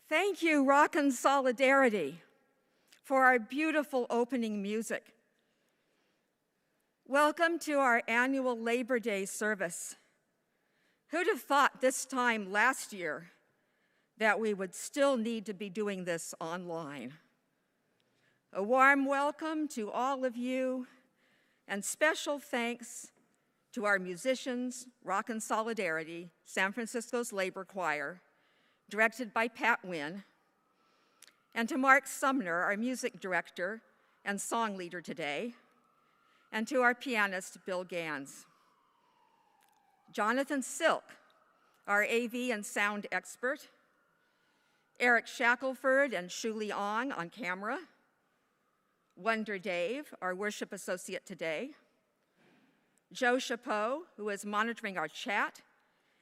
Thank you, Rockin Solidarity, for our beautiful opening music. Welcome to our annual Labor Day service. Who'd have thought this time last year that we would still need to be doing this online? A warm welcome to all of you, and special thanks to our musicians, Rockin Solidarity, San Francisco's Labor Choir, directed by Wynne, and to Mark Sumner, our music director and song leader today, and to our pianist, Bill Gans. Jonathan Silk, our AV and sound expert, Eric Shackelford and Shuli Ong on camera, Wonder Dave, our worship associate today, Joe Chapeau, who is monitoring our chat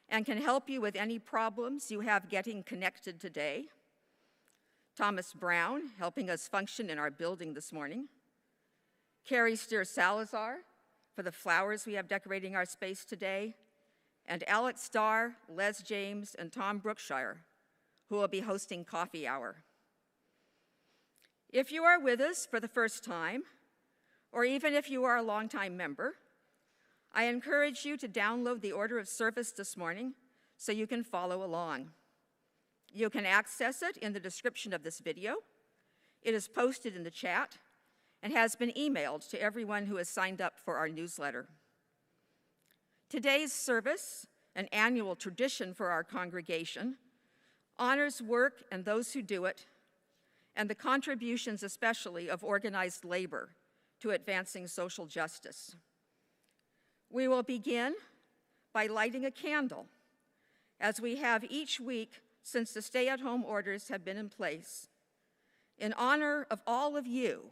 and can help you with any problems you have getting connected today, Thomas Brown, helping us function in our building this morning, Carrie Steer-Salazar, for the flowers we have decorating our space today, and Alex Starr, Les James, and Tom Brookshire, who will be hosting coffee hour. If you are with us for the first time, or even if you are a longtime member, I encourage you to download the order of service this morning so you can follow along. You can access it in the description of this video. It is posted in the chat and has been emailed to everyone who has signed up for our newsletter. Today's service, an annual tradition for our congregation, honors work and those who do it, and the contributions especially of organized labor to advancing social justice. We will begin by lighting a candle, as we have each week since the stay-at-home orders have been in place, in honor of all of you,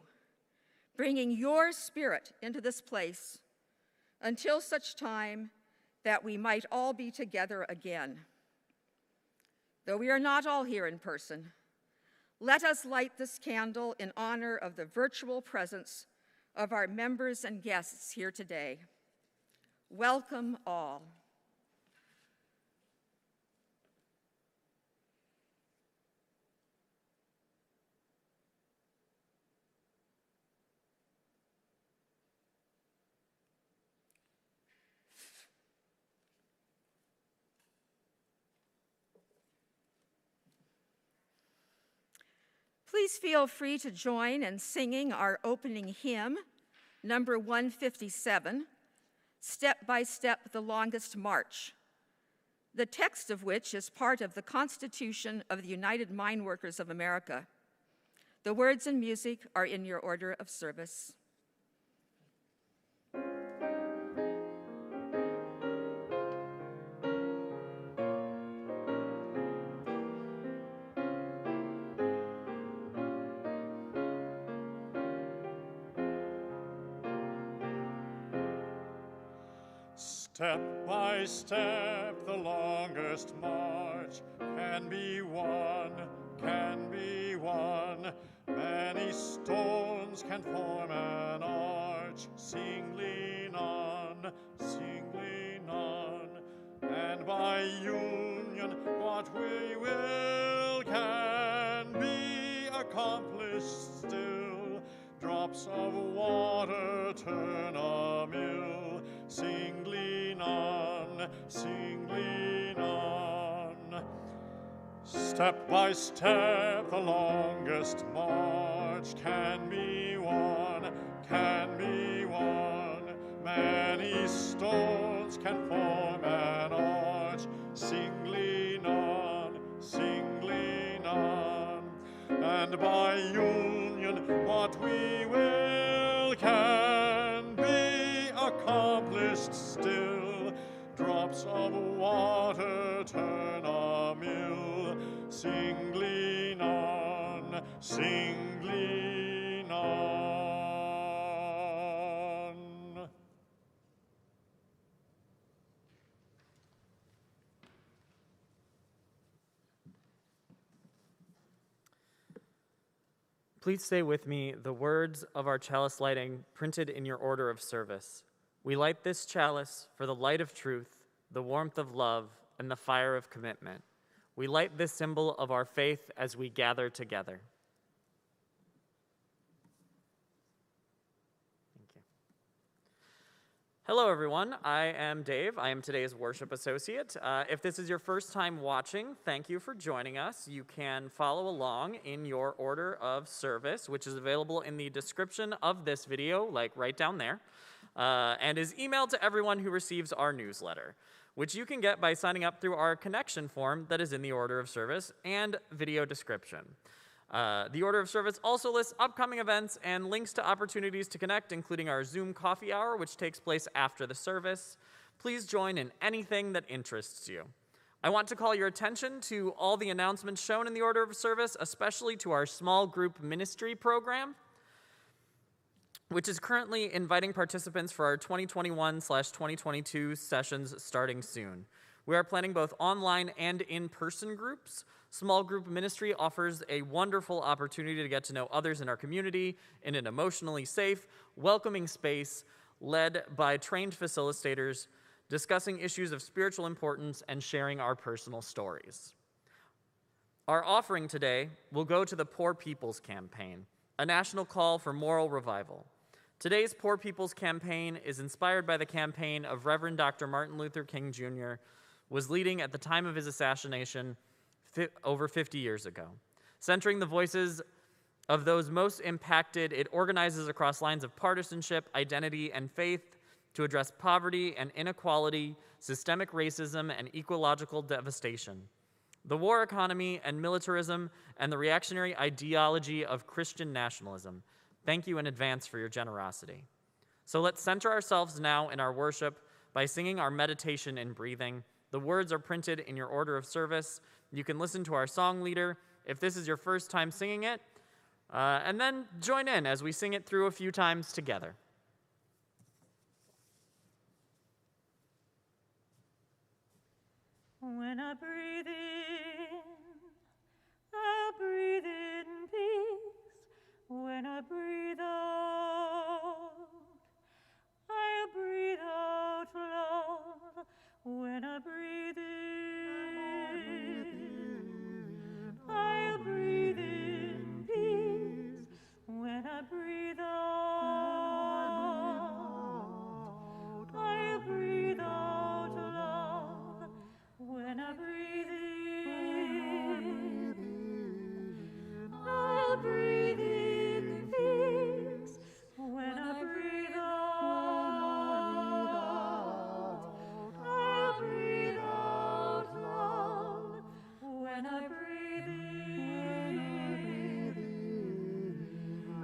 bringing your spirit into this place until such time that we might all be together again. Though we are not all here in person, let us light this candle in honor of the virtual presence of our members and guests here today. Welcome all. Please feel free to join in singing our opening hymn, number 157, Step by Step, the Longest March, the text of which is part of the Constitution of the United Mine Workers of America. The words and music are in your order of service. Step by step, the longest march can be won, can be won. Many stones can form an arch. Sing, lean on, and by union what we will can be accomplished still. Drops of water turn a mill. Sing, lean on, Step by step, the longest march can be won, can be won. Many stones can form an arch. Sing, lean on, and by union what we will can be accomplished still. Drops of water turn a mill. Sing, lean on, Please say with me the words of our chalice lighting printed in your order of service. We light this chalice for the light of truth, the warmth of love, and the fire of commitment. We light this symbol of our faith as we gather together. Thank you. Hello, everyone. I am Dave. I am today's worship associate. If this is your first time watching, thank you for joining us. You can follow along in your order of service, which is available in the description of this video, like right down there, and is emailed to everyone who receives our newsletter, which you can get by signing up through our connection form that is in the order of service and video description. The order of service also lists upcoming events and links to opportunities to connect, including our Zoom coffee hour, which takes place after the service. Please join in anything that interests you. I want to call your attention to all the announcements shown in the order of service, especially to our small group ministry program, which is currently inviting participants for our 2021/2022 sessions starting soon. We are planning both online and in-person groups. Small group ministry offers a wonderful opportunity to get to know others in our community in an emotionally safe, welcoming space led by trained facilitators, discussing issues of spiritual importance and sharing our personal stories. Our offering today will go to the Poor People's Campaign, a national call for moral revival. Today's Poor People's Campaign is inspired by the campaign of Reverend Dr. Martin Luther King Jr. was leading at the time of his assassination over 50 years ago. Centering the voices of those most impacted, it organizes across lines of partisanship, identity, and faith to address poverty and inequality, systemic racism, and ecological devastation, the war economy and militarism, and the reactionary ideology of Christian nationalism. Thank you in advance for your generosity. So let's center ourselves now in our worship by singing our meditation in breathing. The words are printed in your order of service. You can listen to our song leader if this is your first time singing it, and then join in as we sing it through a few times together. When I breathe in, I breathe in peace. When I breathe out, I breathe out love. When I breathe in, I breathe in peace. When I breathe out, I breathe out love. When I breathe in, I breathe in peace. When I breathe out, I breathe out love. When I breathe in,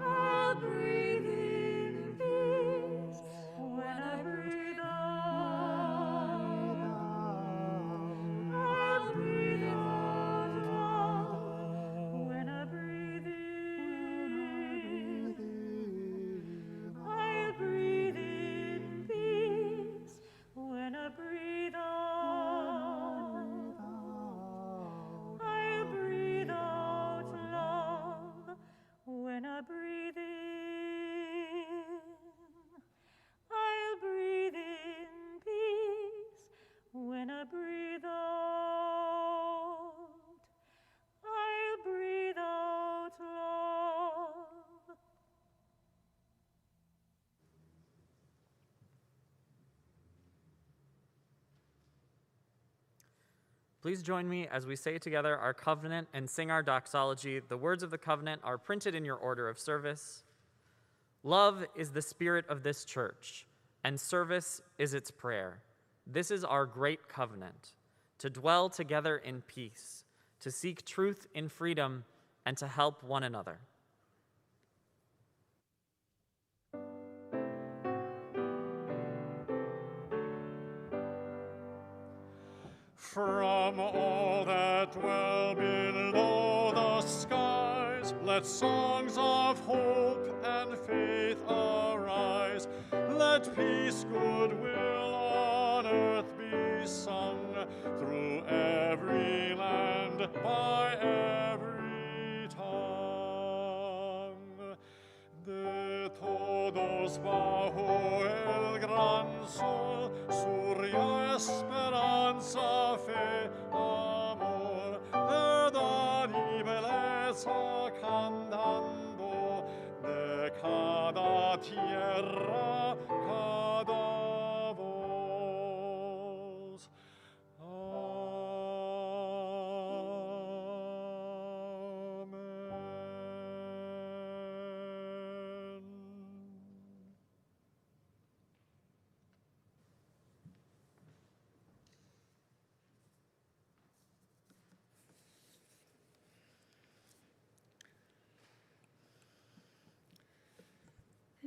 I breathe in peace. When I breathe out, I breathe out love. When I breathe in, I breathe in peace. When I breathe out, I breathe out love. When I breathe in, I breathe in peace. When I breathe out, I breathe out love. Please join me as we say together our covenant and sing our doxology. The words of the covenant are printed in your order of service. Love is the spirit of this church, and service is its prayer. This is our great covenant, to dwell together in peace, to seek truth in freedom, and to help one another. From all that dwell below the skies, let songs of hope and faith arise. Let peace, goodwill on earth be sung through every land, by every tongue. De todos bajo el gran sol, surya esperanza, fe, amor,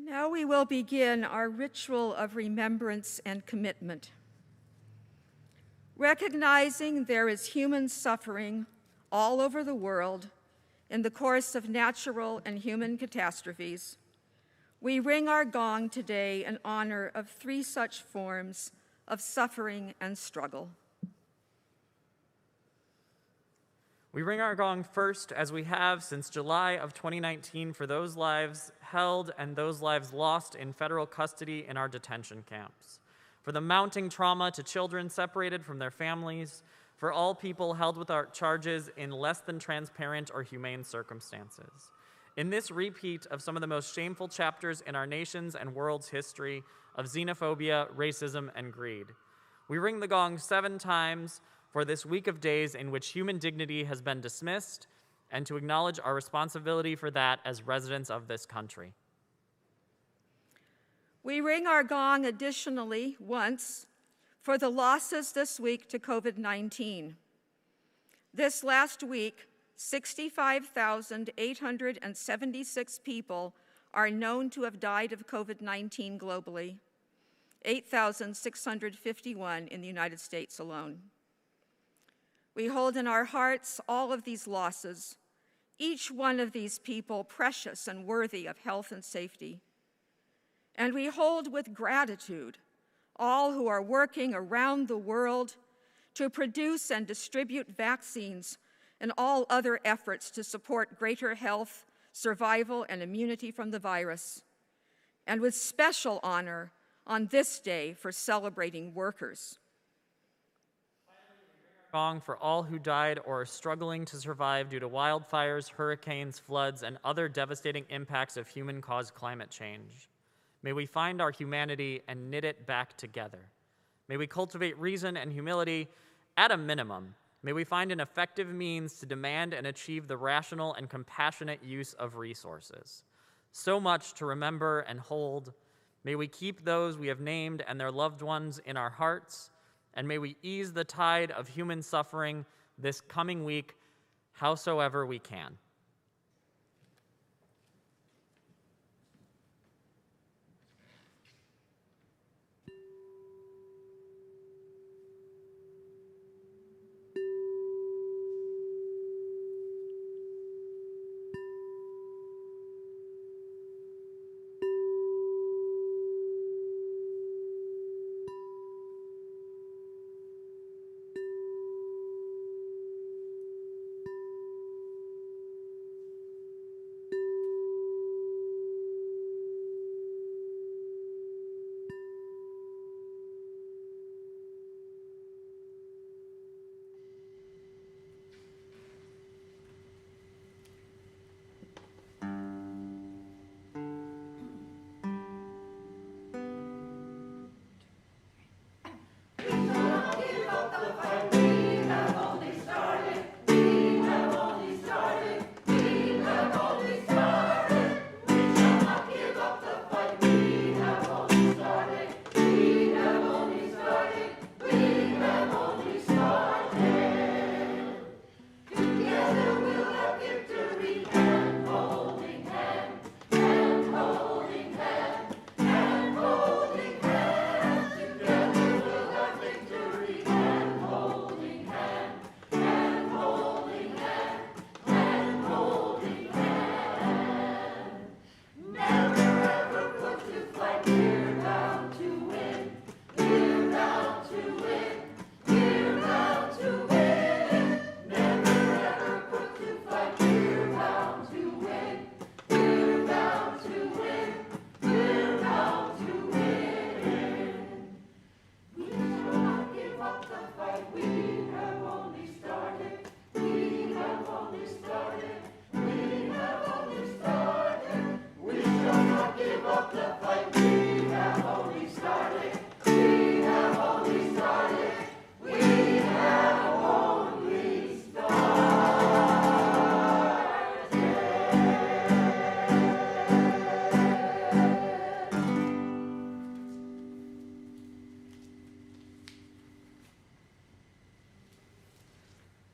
Now we will begin our ritual of remembrance and commitment. Recognizing there is human suffering all over the world in the course of natural and human catastrophes, we ring our gong today in honor of 3 such forms of suffering and struggle. We ring our gong first, as we have since July of 2019, for those lives held and those lives lost in federal custody in our detention camps, for the mounting trauma to children separated from their families, for all people held without charges in less than transparent or humane circumstances. In this repeat of some of the most shameful chapters in our nation's and world's history of xenophobia, racism, and greed, we ring the gong 7 times for this week of days in which human dignity has been dismissed, and to acknowledge our responsibility for that as residents of this country. We ring our gong additionally once for the losses this week to COVID-19. This last week, 65,876 people are known to have died of COVID-19 globally, 8,651 in the United States alone. We hold in our hearts all of these losses, each one of these people precious and worthy of health and safety. And we hold with gratitude all who are working around the world to produce and distribute vaccines and all other efforts to support greater health, survival, and immunity from the virus. And with special honor on this day for celebrating workers. Gong for all who died or are struggling to survive due to wildfires, hurricanes, floods, and other devastating impacts of human-caused climate change. May we find our humanity and knit it back together. May we cultivate reason and humility at a minimum. May we find an effective means to demand and achieve the rational and compassionate use of resources. So much to remember and hold. May we keep those we have named and their loved ones in our hearts, and may we ease the tide of human suffering this coming week, howsoever we can.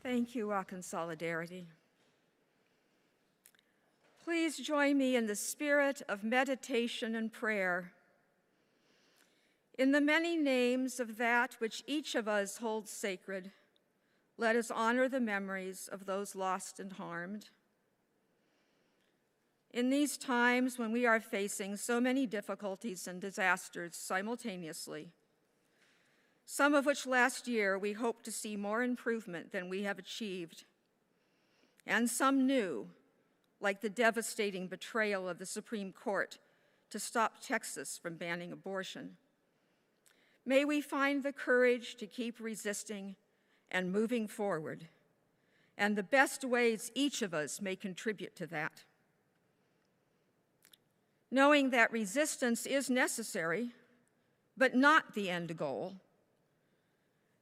Thank you, Rockin Solidarity. Please join me in the spirit of meditation and prayer. In the many names of that which each of us holds sacred, let us honor the memories of those lost and harmed. In these times when we are facing so many difficulties and disasters simultaneously, some of which last year we hope to see more improvement than we have achieved, and some new, like the devastating betrayal of the Supreme Court to stop Texas from banning abortion, may we find the courage to keep resisting and moving forward, and the best ways each of us may contribute to that. Knowing that resistance is necessary, but not the end goal,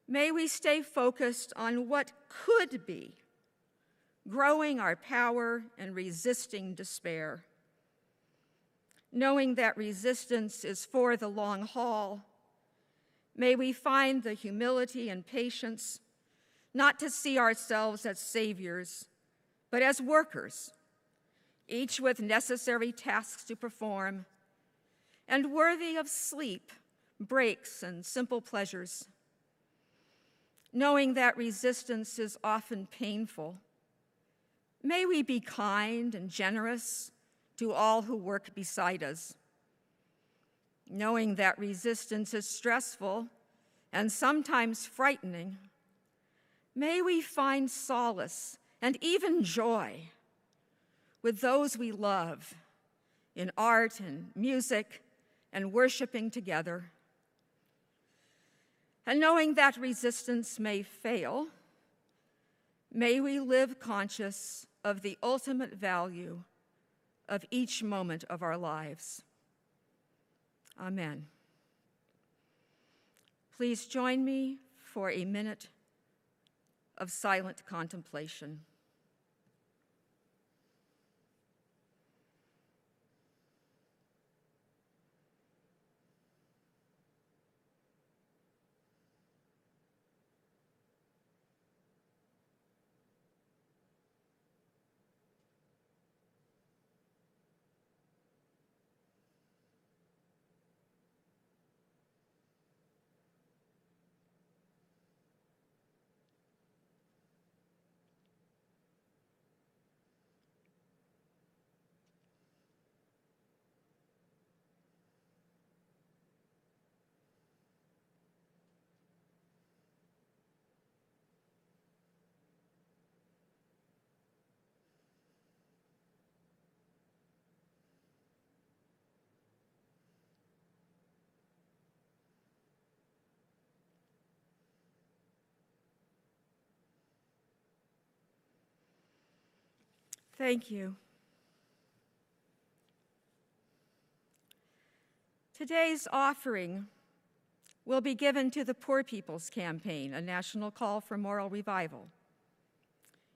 may we stay focused on what could be, growing our power and resisting despair. Knowing that resistance is for the long haul, may we find the humility and patience not to see ourselves as saviors, but as workers, each with necessary tasks to perform, and worthy of sleep, breaks, and simple pleasures. Knowing that resistance is often painful, may we be kind and generous to all who work beside us. Knowing that resistance is stressful and sometimes frightening, may we find solace and even joy with those we love in art and music and worshiping together. And knowing that resistance may fail, may we live conscious of the ultimate value of each moment of our lives. Amen. Please join me for a minute of silent contemplation. Thank you. Today's offering will be given to the Poor People's Campaign, a national call for moral revival.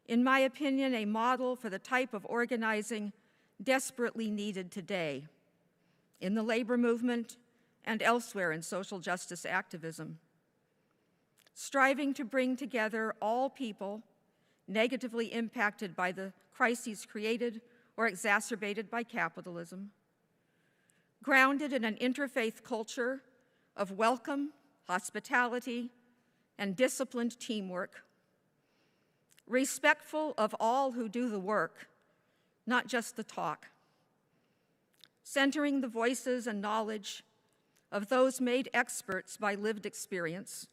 In my opinion, a model for the type of organizing desperately needed today in the labor movement and elsewhere in social justice activism, striving to bring together all people negatively impacted by the crises created or exacerbated by capitalism, grounded in an interfaith culture of welcome, hospitality, and disciplined teamwork, respectful of all who do the work, not just the talk, centering the voices and knowledge of those made experts by lived experience,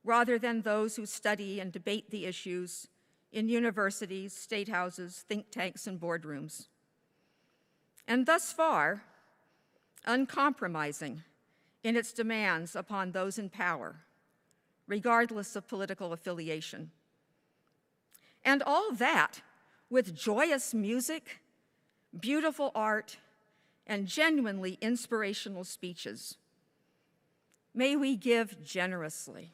rather than those who study and debate the issues in universities, state houses, think tanks, and boardrooms. And thus far, uncompromising in its demands upon those in power, regardless of political affiliation. And all that with joyous music, beautiful art, and genuinely inspirational speeches. May we give generously.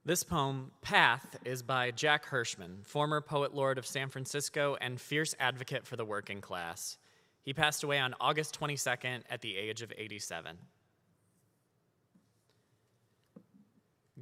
This poem, Path, is by Jack Hirschman, former poet laureate of San Francisco and fierce advocate for the working class. He passed away on August 22nd at the age of 87.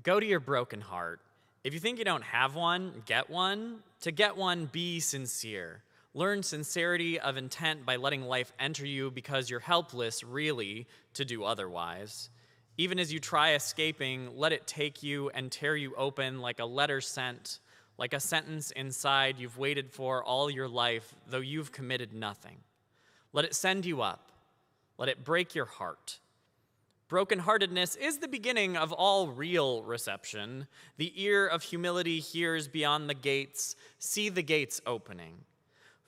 Go to your broken heart. If you think you don't have one, get one. To get one, be sincere. Learn sincerity of intent by letting life enter you because you're helpless, really, to do otherwise. Even as you try escaping, let it take you and tear you open like a letter sent, like a sentence inside you've waited for all your life, though you've committed nothing. Let it send you up. Let it break your heart. Brokenheartedness is the beginning of all real reception. The ear of humility hears beyond the gates. See the gates opening.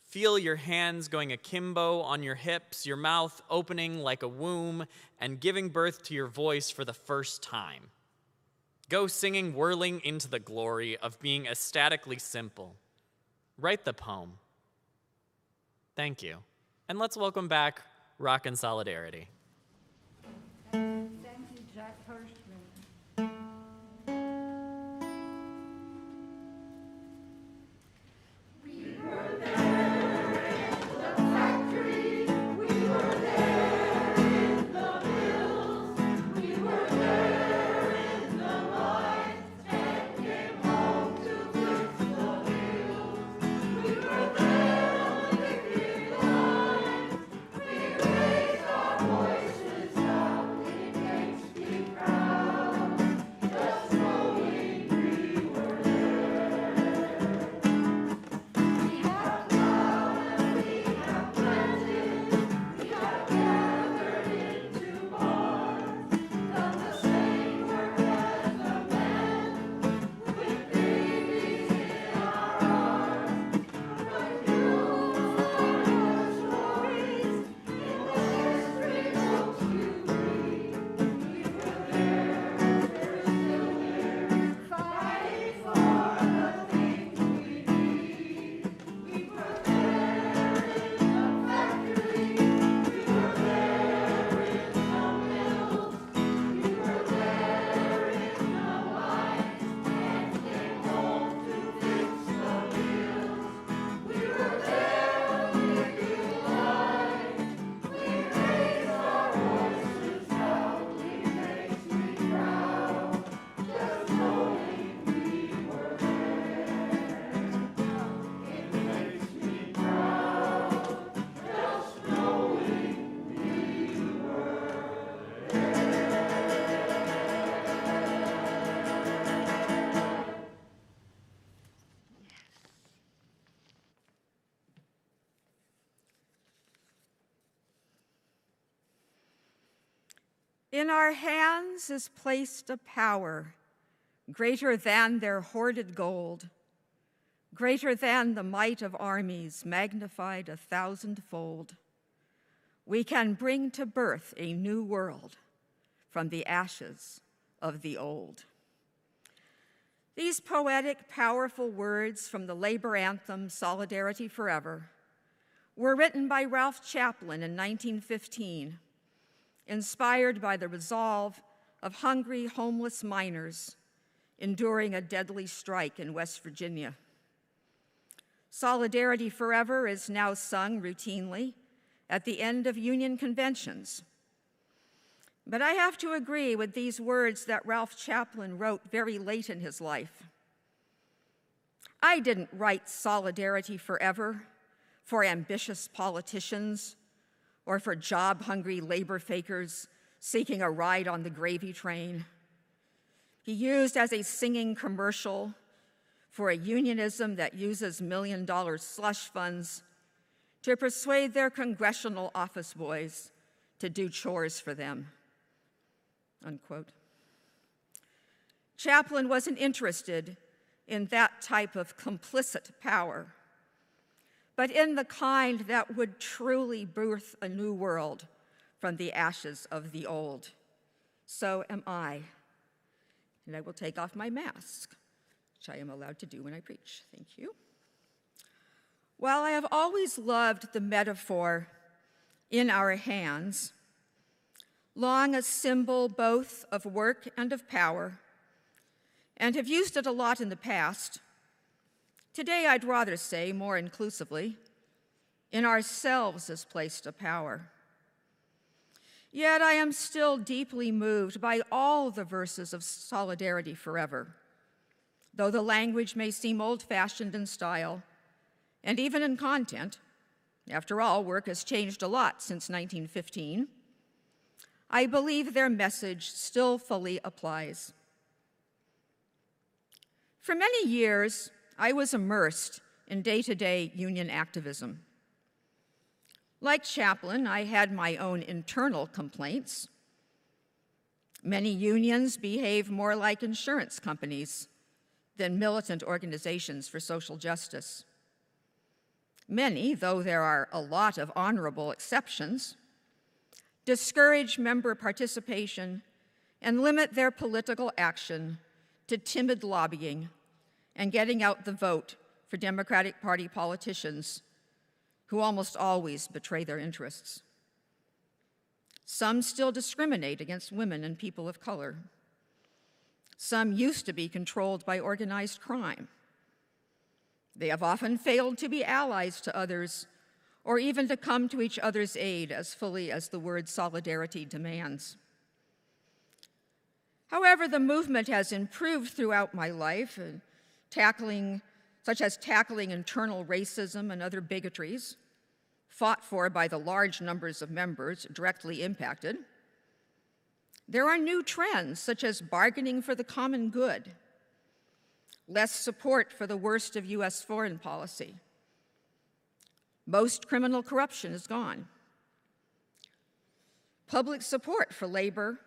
Feel your hands going akimbo on your hips, your mouth opening like a womb and giving birth to your voice for the first time. Go singing, whirling into the glory of being ecstatically simple. Write the poem. Thank you. And let's welcome back Rockin Solidarity. Thank you, Jack Hirschman. In our hands is placed a power greater than their hoarded gold, greater than the might of armies magnified 1,000-fold. We can bring to birth a new world from the ashes of the old. These poetic, powerful words from the labor anthem, Solidarity Forever, were written by Ralph Chaplin in 1915, inspired by the resolve of hungry, homeless miners enduring a deadly strike in West Virginia. Solidarity Forever is now sung routinely at the end of union conventions. But I have to agree with these words that Ralph Chaplin wrote very late in his life. I didn't write Solidarity Forever for ambitious politicians or for job-hungry labor fakers seeking a ride on the gravy train. He used as a singing commercial for a unionism that uses million-dollar slush funds to persuade their congressional office boys to do chores for them, unquote. Chaplin wasn't interested in that type of complicit power, but in the kind that would truly birth a new world from the ashes of the old. So am I. And I will take off my mask, which I am allowed to do when I preach. Thank you. While I have always loved the metaphor in our hands, long a symbol both of work and of power, and have used it a lot in the past, today I'd rather say, more inclusively, in ourselves is placed a power. Yet I am still deeply moved by all the verses of Solidarity Forever, though the language may seem old-fashioned in style and even in content. After all, work has changed a lot since 1915. I believe their message still fully applies. For many years, I was immersed in day-to-day union activism. Like Chaplin, I had my own internal complaints. Many unions behave more like insurance companies than militant organizations for social justice. Many, though there are a lot of honorable exceptions, discourage member participation and limit their political action to timid lobbying and getting out the vote for Democratic Party politicians who almost always betray their interests. Some still discriminate against women and people of color. Some used to be controlled by organized crime. They have often failed to be allies to others or even to come to each other's aid as fully as the word solidarity demands. However, the movement has improved throughout my life, such as tackling internal racism and other bigotries, fought for by the large numbers of members directly impacted. There are new trends, such as bargaining for the common good, less support for the worst of U.S. foreign policy. Most criminal corruption is gone. Public support for labor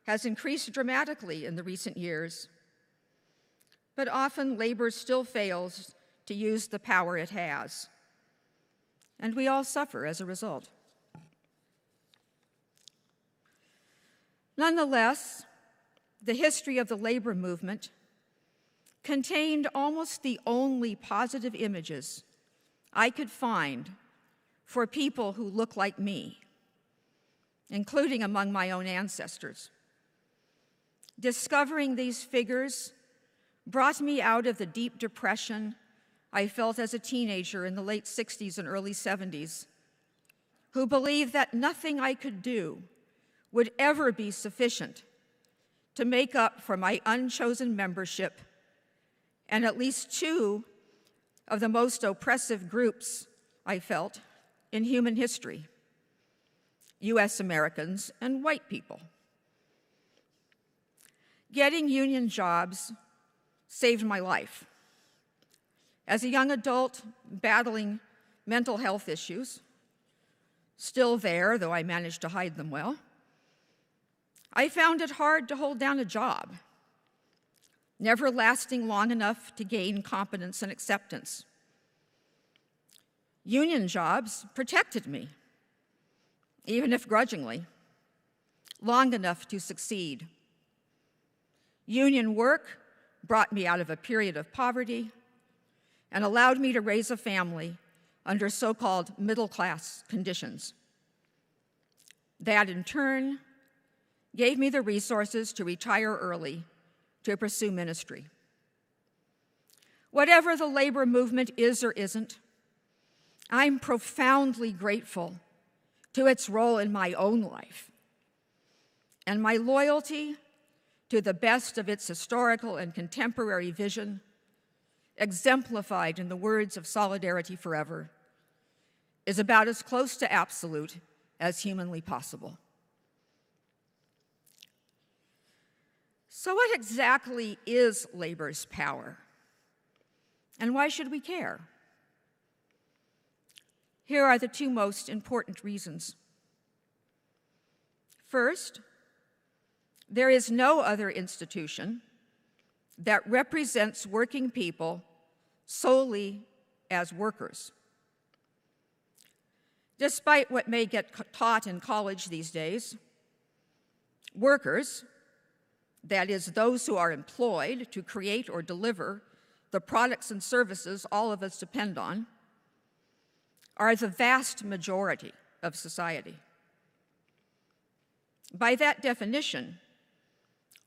has increased dramatically in the recent years, but often labor still fails to use the power it has, and we all suffer as a result. Nonetheless, the history of the labor movement contained almost the only positive images I could find for people who look like me, including among my own ancestors. Discovering these figures brought me out of the deep depression I felt as a teenager in the late 60s and early 70s, who believed that nothing I could do would ever be sufficient to make up for my unchosen membership and at least two of the most oppressive groups I felt in human history: U.S. Americans and white people. Getting union jobs saved my life. As a young adult battling mental health issues, still there, though I managed to hide them well, I found it hard to hold down a job, never lasting long enough to gain competence and acceptance. Union jobs protected me, even if grudgingly, long enough to succeed. Union work brought me out of a period of poverty and allowed me to raise a family under so-called middle-class conditions. That, in turn, gave me the resources to retire early to pursue ministry. Whatever the labor movement is or isn't, I'm profoundly grateful to its role in my own life, and my loyalty to the best of its historical and contemporary vision, exemplified in the words of Solidarity Forever, is about as close to absolute as humanly possible. So what exactly is labor's power? And why should we care? Here are the two most important reasons. First, there is no other institution that represents working people solely as workers. Despite what may get taught in college these days, workers, that is, those who are employed to create or deliver the products and services all of us depend on, are the vast majority of society. By that definition,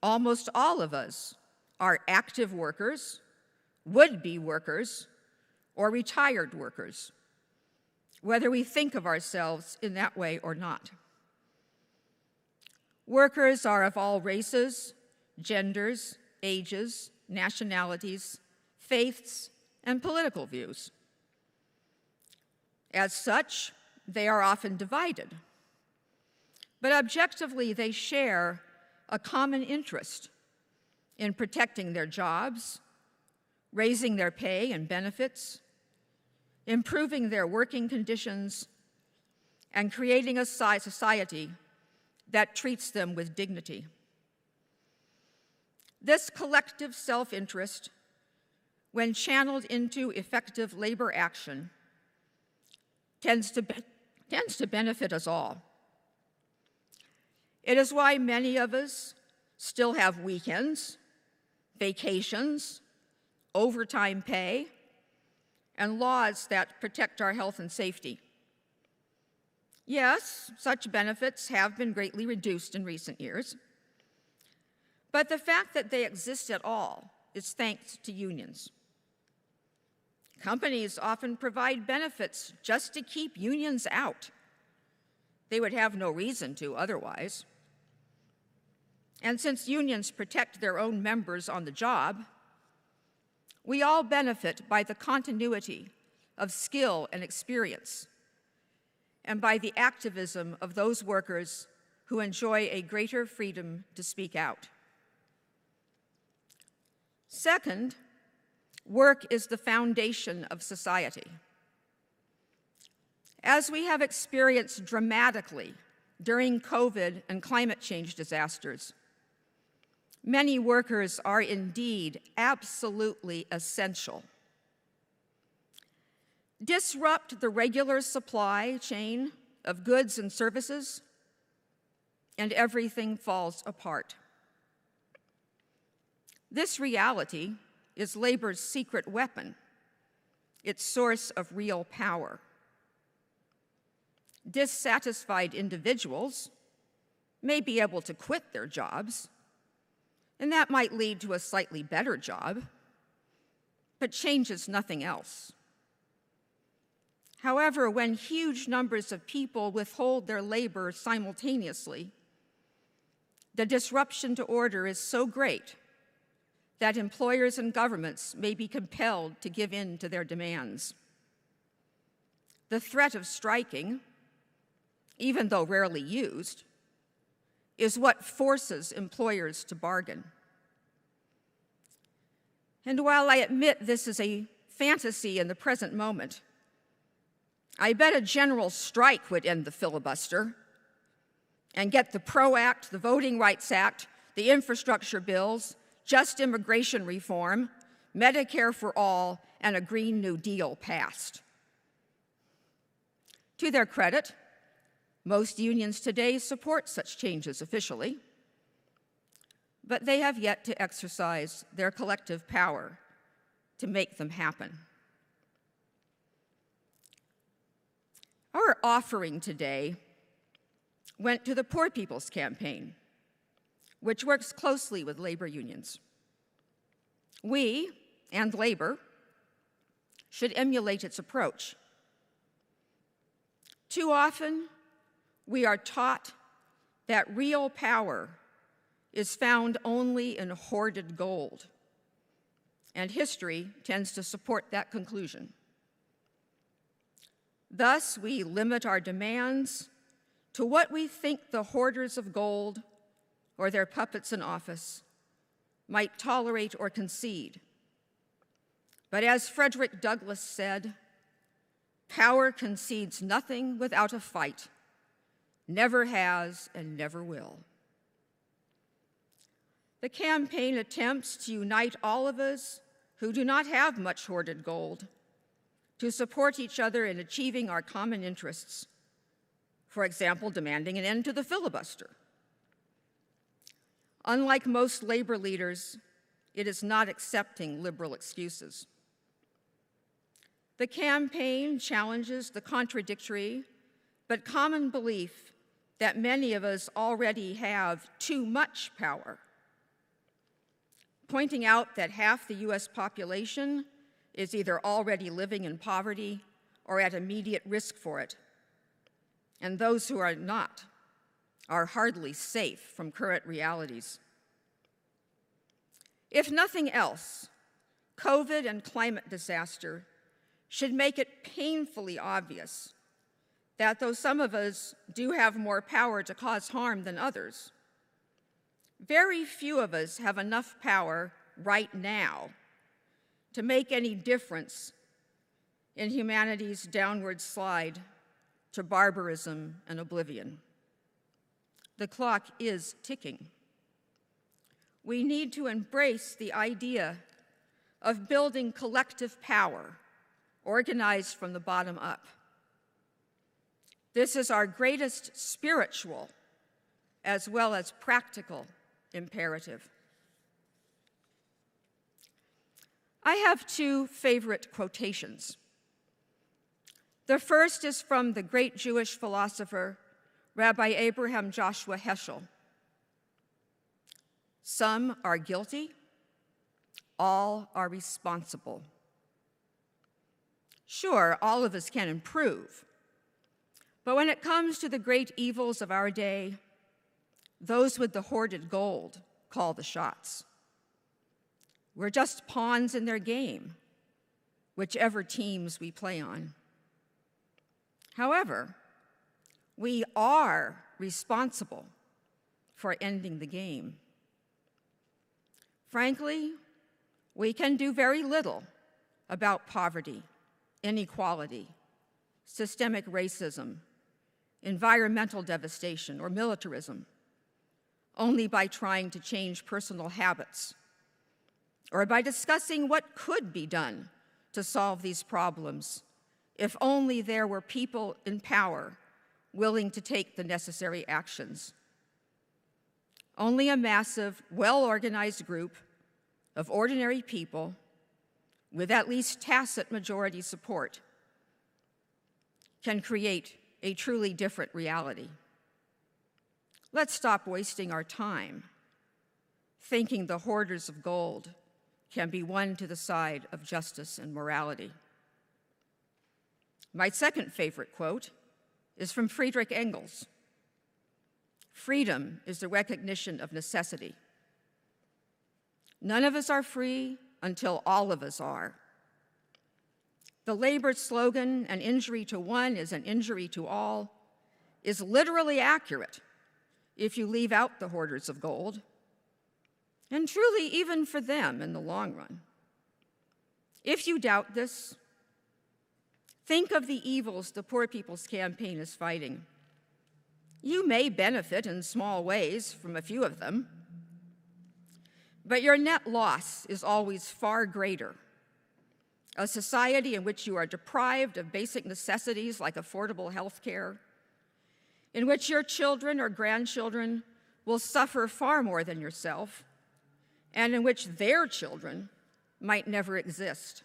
almost all of us are active workers, would-be workers, or retired workers, whether we think of ourselves in that way or not. Workers are of all races, genders, ages, nationalities, faiths, and political views. As such, they are often divided. But objectively, they share a common interest in protecting their jobs, raising their pay and benefits, improving their working conditions, and creating a society that treats them with dignity. This collective self-interest, when channeled into effective labor action, tends to benefit us all. It is why many of us still have weekends, vacations, overtime pay, and laws that protect our health and safety. Yes, such benefits have been greatly reduced in recent years, but the fact that they exist at all is thanks to unions. Companies often provide benefits just to keep unions out. They would have no reason to otherwise. And since unions protect their own members on the job, we all benefit by the continuity of skill and experience, and by the activism of those workers who enjoy a greater freedom to speak out. Second, work is the foundation of society. As we have experienced dramatically during COVID and climate change disasters, many workers are indeed absolutely essential. Disrupt the regular supply chain of goods and services, and everything falls apart. This reality is labor's secret weapon, its source of real power. Dissatisfied individuals may be able to quit their jobs, and that might lead to a slightly better job, but changes nothing else. However, when huge numbers of people withhold their labor simultaneously, the disruption to order is so great that employers and governments may be compelled to give in to their demands. The threat of striking, even though rarely used, is what forces employers to bargain. And while I admit this is a fantasy in the present moment, I bet a general strike would end the filibuster and get the PRO Act, the Voting Rights Act, the infrastructure bills, just immigration reform, Medicare for all, and a Green New Deal passed. To their credit, most unions today support such changes officially, but they have yet to exercise their collective power to make them happen. Our offering today went to the Poor People's Campaign, which works closely with labor unions. We, and labor, should emulate its approach. Too often, we are taught that real power is found only in hoarded gold, and history tends to support that conclusion. Thus, we limit our demands to what we think the hoarders of gold or their puppets in office might tolerate or concede. But as Frederick Douglass said, power concedes nothing without a fight, never has and never will. The campaign attempts to unite all of us who do not have much hoarded gold to support each other in achieving our common interests. For example, demanding an end to the filibuster. Unlike most labor leaders, it is not accepting liberal excuses. The campaign challenges the contradictory but common belief that many of us already have too much power. pointing out that half the US population is either already living in poverty or at immediate risk for it, and those who are not are hardly safe from current realities. If nothing else, COVID and climate disaster should make it painfully obvious that though some of us do have more power to cause harm than others, very few of us have enough power right now to make any difference in humanity's downward slide to barbarism and oblivion. The clock is ticking. We need to embrace the idea of building collective power, organized from the bottom up. This is our greatest spiritual as well as practical imperative. I have two favorite quotations. The first is from the great Jewish philosopher, Rabbi Abraham Joshua Heschel. Some are guilty, all are responsible. Sure, all of us can improve, but when it comes to the great evils of our day, those with the hoarded gold call the shots. We're just pawns in their game, whichever teams we play on. However, we are responsible for ending the game. Frankly, we can do very little about poverty, inequality, systemic racism, environmental devastation, or militarism, only by trying to change personal habits, or by discussing what could be done to solve these problems, if only there were people in power willing to take the necessary actions. Only a massive, well-organized group of ordinary people with at least tacit majority support can create a truly different reality. Let's stop wasting our time thinking the hoarders of gold can be won to the side of justice and morality. My second favorite quote is from Friedrich Engels. Freedom is the recognition of necessity. None of us are free until all of us are. The labor slogan, "An injury to one is an injury to all," is literally accurate if you leave out the hoarders of gold, and truly even for them in the long run. If you doubt this, think of the evils the Poor People's Campaign is fighting. You may benefit in small ways from a few of them, but your net loss is always far greater. A society in which you are deprived of basic necessities like affordable health care, in which your children or grandchildren will suffer far more than yourself, and in which their children might never exist.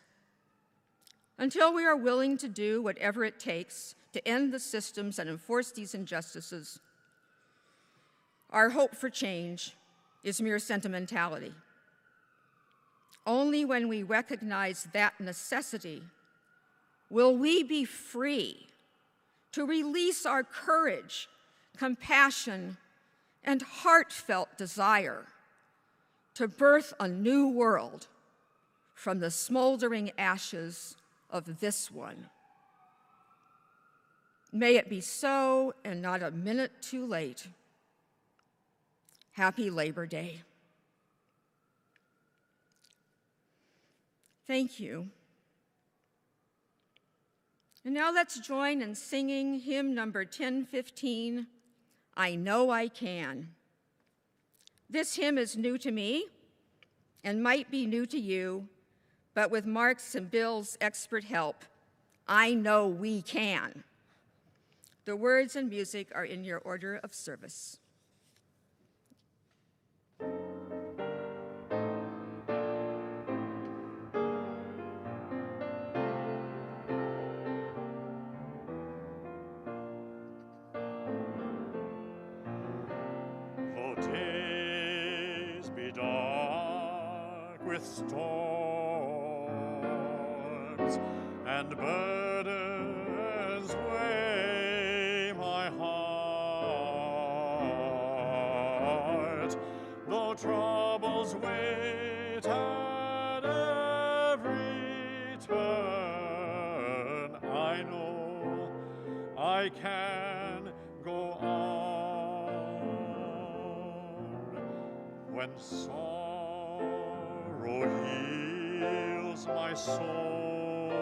Until we are willing to do whatever it takes to end the systems and enforce these injustices, our hope for change is mere sentimentality. Only when we recognize that necessity will we be free to release our courage, compassion, and heartfelt desire to birth a new world from the smoldering ashes of this one. May it be so, and not a minute too late. Happy Labor Day. Thank you. And now let's join in singing hymn number 1015, "I Know I Can." This hymn is new to me and might be new to you, but with Mark's and Bill's expert help, I know we can. The words and music are in your order of service. Though days be dark with storms, and burdens weigh my heart, though troubles wait at every turn, I know I can go on. When sorrow heals my soul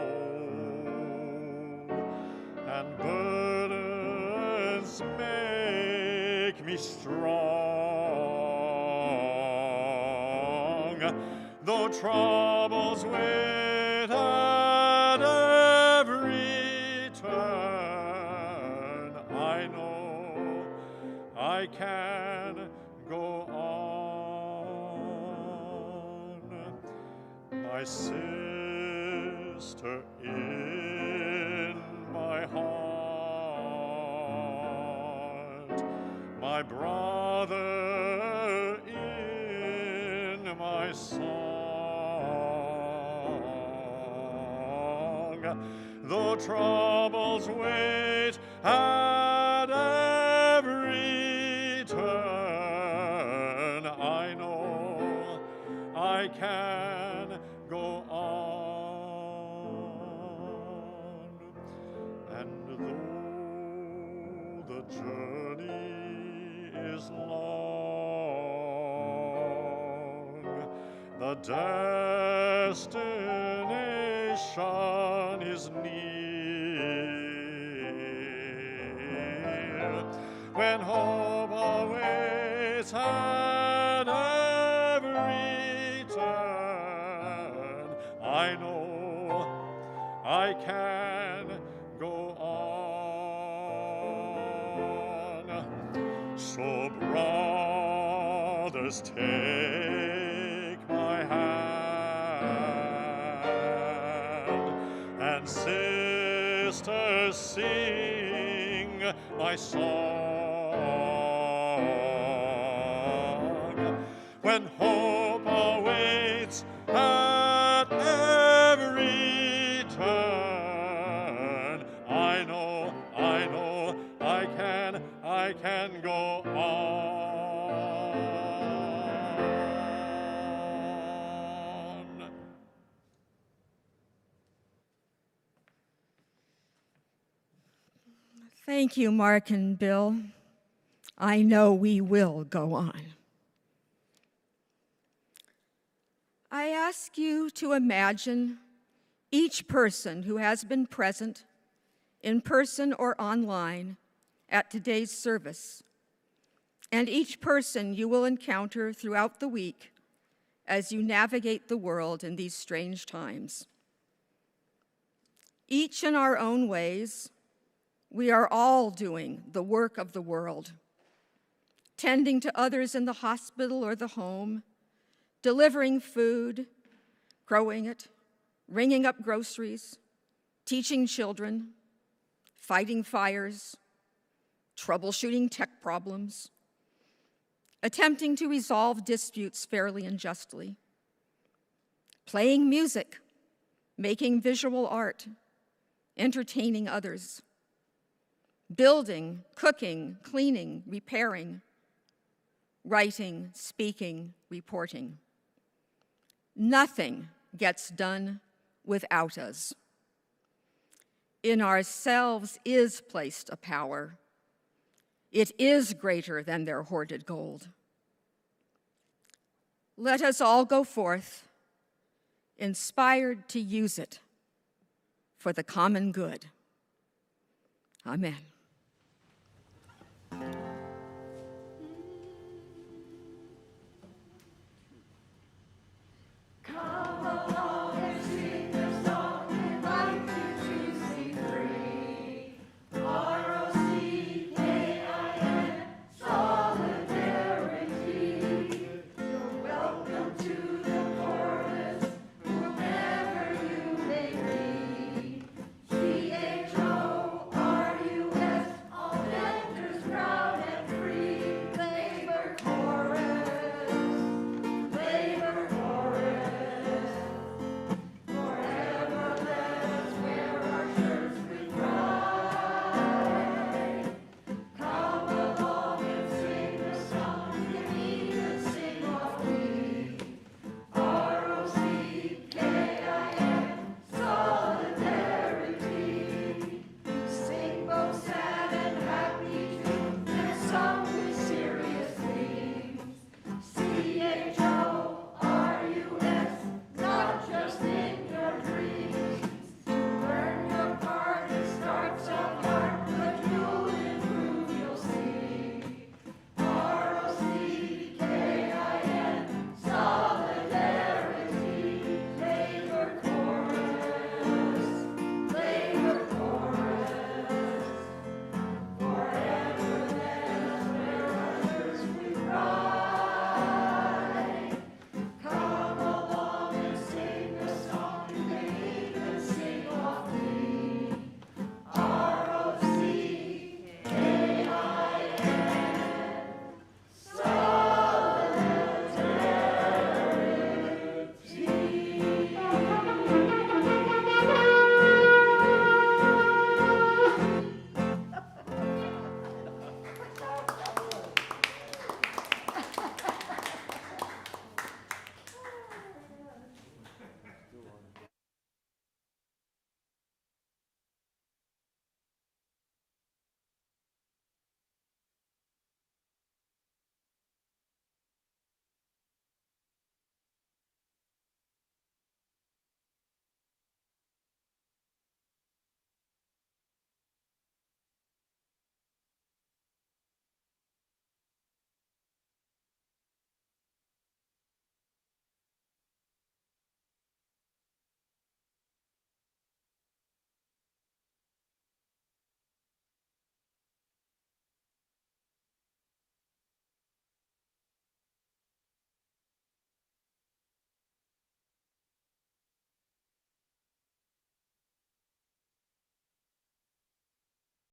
and burdens make me strong, though troubles wait at every turn, I know I can go on. My sister in my heart, my brother in my song, though troubles wait at every turn, I know I can go on. And though the journey is long, the destination is near. When hope awaits at every turn, I know I can go on. So brothers, take my hand, and sisters, sing my song. When hope awaits at every turn, I know I can go on. Thank you, Mark and Bill. I know we will go on. I ask you to imagine each person who has been present, in person or online, at today's service, and each person you will encounter throughout the week as you navigate the world in these strange times. Each in our own ways, we are all doing the work of the world, tending to others in the hospital or the home, delivering food, growing it, ringing up groceries, teaching children, fighting fires, troubleshooting tech problems, attempting to resolve disputes fairly and justly, playing music, making visual art, entertaining others, building, cooking, cleaning, repairing, writing, speaking, reporting. Nothing gets done without us. In ourselves is placed a power. It is greater than their hoarded gold. Let us all go forth, inspired to use it for the common good. Amen.